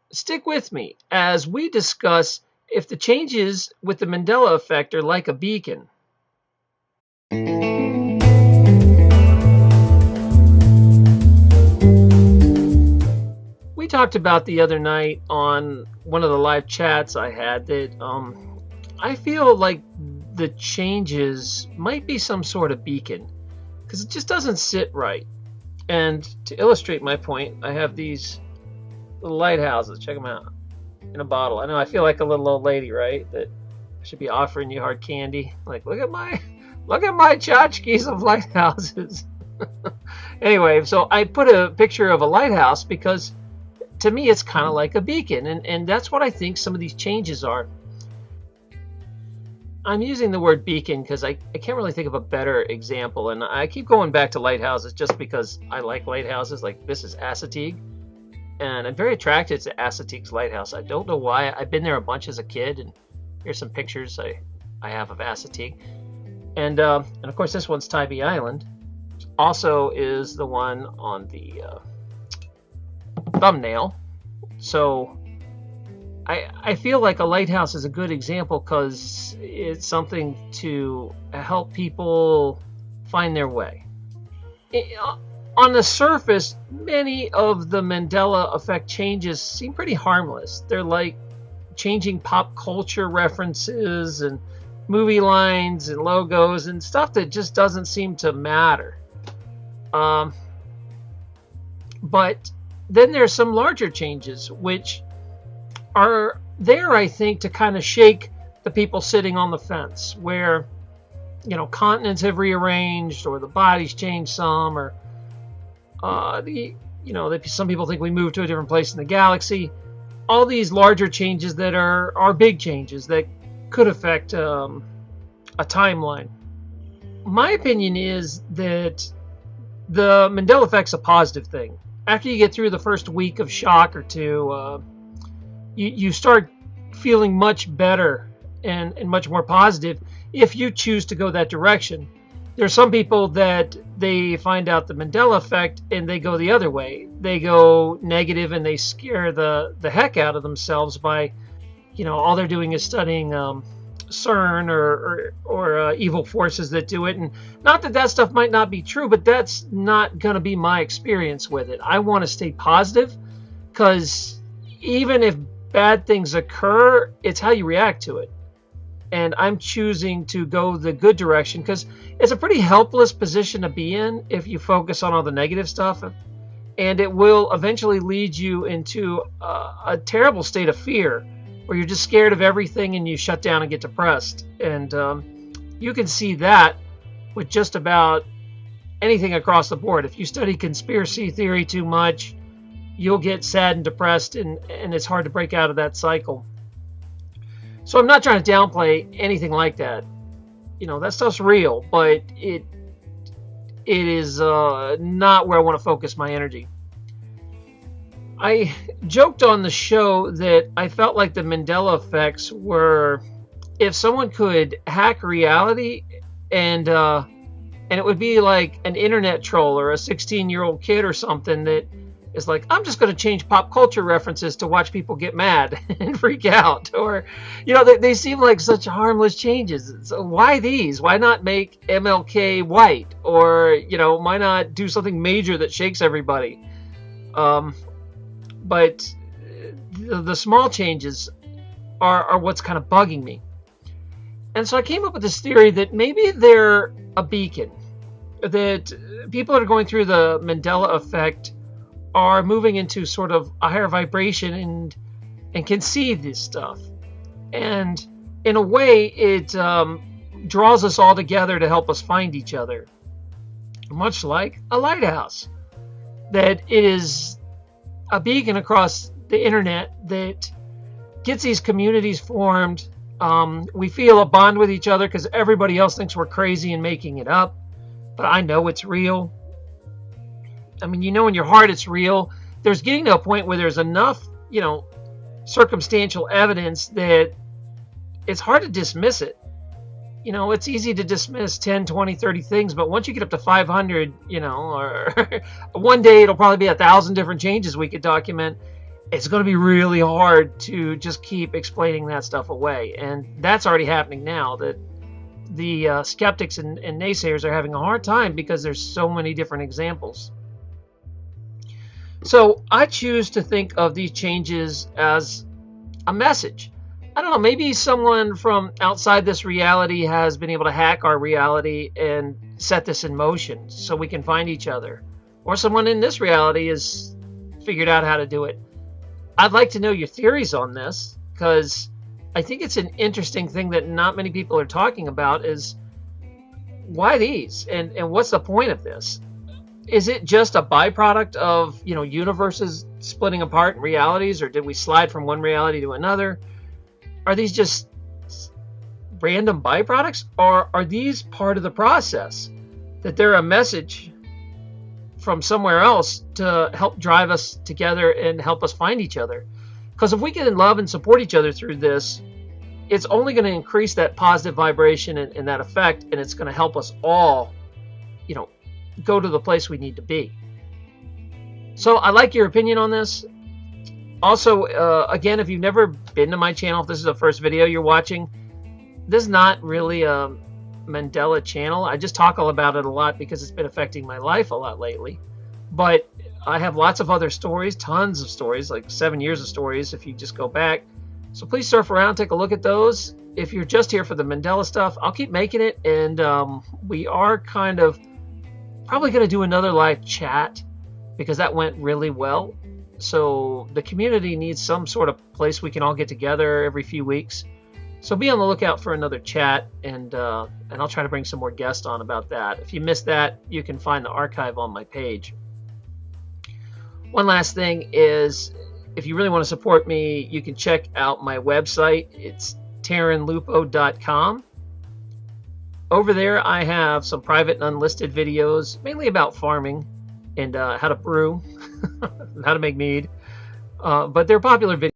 Stick with me as we discuss if the changes with the Mandela effect are like a beacon. We talked about the other night on one of the live chats I had that I feel like the changes might be some sort of beacon because it just doesn't sit right. And to illustrate my point, I have these little lighthouses. Check them out in a bottle. I know I feel like a little old lady, right? That I should be offering you hard candy. Like, look at my tchotchkes of lighthouses. Anyway, so I put a picture of a lighthouse because to me it's kind of like a beacon, and that's what I think some of these changes are. I'm using the word beacon because I can't really think of a better example, and I keep going back to lighthouses just because I like lighthouses. Like, this is Assateague, and I'm very attracted to Assateague's lighthouse. I don't know why. I've been there a bunch as a kid, and here's some pictures I have of Assateague. And of course this one's Tybee Island. Also is the one on the thumbnail. So I feel like a lighthouse is a good example because it's something to help people find their way. On the surface, many of the Mandela Effect changes seem pretty harmless. They're like changing pop culture references and movie lines and logos and stuff that just doesn't seem to matter. But then there's some larger changes which are there, I think, to kind of shake the people sitting on the fence, where, continents have rearranged, or the body's changed some, or some people think we moved to a different place in the galaxy. All these larger changes that are big changes that could affect a timeline. My opinion is that the Mandela Effect's a positive thing. After you get through the first week of shock or two, you start feeling much better and much more positive if you choose to go that direction. There are some people that they find out the Mandela Effect and they go the other way. They go negative and they scare the heck out of themselves by, all they're doing is studying CERN or evil forces that do it. And not that stuff might not be true, but that's not going to be my experience with it. I want to stay positive because even if bad things occur, it's how you react to it. And I'm choosing to go the good direction because it's a pretty helpless position to be in if you focus on all the negative stuff. And it will eventually lead you into a terrible state of fear where you're just scared of everything and you shut down and get depressed. And you can see that with just about anything across the board. If you study conspiracy theory too much, you'll get sad and depressed, and it's hard to break out of that cycle. So I'm not trying to downplay anything like that. That stuff's real, but it is not where I want to focus my energy. I joked on the show that I felt like the Mandela effects were if someone could hack reality and it would be like an internet troll or a 16-year-old kid or something that is like, I'm just going to change pop culture references to watch people get mad and freak out. Or, they seem like such harmless changes. So why these? Why not make MLK white? Or, why not do something major that shakes everybody? But the small changes are what's kind of bugging me. And so I came up with this theory that maybe they're a beacon, that people that are going through the Mandela effect are moving into sort of a higher vibration and can see this stuff. And in a way, it draws us all together to help us find each other, much like a lighthouse. That it is a beacon across the internet that gets these communities formed. We feel a bond with each other because everybody else thinks we're crazy and making it up. But I know it's real. I mean, in your heart it's real. There's getting to a point where there's enough, circumstantial evidence that it's hard to dismiss it. It's easy to dismiss 10, 20, 30 things, but once you get up to 500, or one day it'll probably be 1,000 different changes we could document. it's going to be really hard to just keep explaining that stuff away. And that's already happening now, that the skeptics and naysayers are having a hard time because there's so many different examples. So I choose to think of these changes as a message. I don't know, maybe someone from outside this reality has been able to hack our reality and set this in motion so we can find each other. Or someone in this reality has figured out how to do it. I'd like to know your theories on this, because I think it's an interesting thing that not many people are talking about, is why these? And what's the point of this? Is it just a byproduct of, universes splitting apart in realities, or did we slide from one reality to another? Are these just random byproducts, or are these part of the process? That they're a message from somewhere else to help drive us together and help us find each other? Because if we can love and support each other through this, it's only going to increase that positive vibration and that effect, and it's going to help us all, go to the place we need to be. So I like your opinion on this. Also, again, if you've never been to my channel, if this is the first video you're watching, this is not really a Mandela channel. I just talk all about it a lot because it's been affecting my life a lot lately. But I have lots of other stories, tons of stories, like 7 years of stories if you just go back. So please surf around, take a look at those. If you're just here for the Mandela stuff, I'll keep making it. And we are kind of probably going to do another live chat because that went really well. So the community needs some sort of place we can all get together every few weeks. So be on the lookout for another chat, and I'll try to bring some more guests on about that. If you missed that, you can find the archive on my page. One last thing is, if you really want to support me, you can check out my website. It's TaranLupo.com. Over there, I have some private and unlisted videos, mainly about farming and how to brew, how to make mead. But they're popular videos.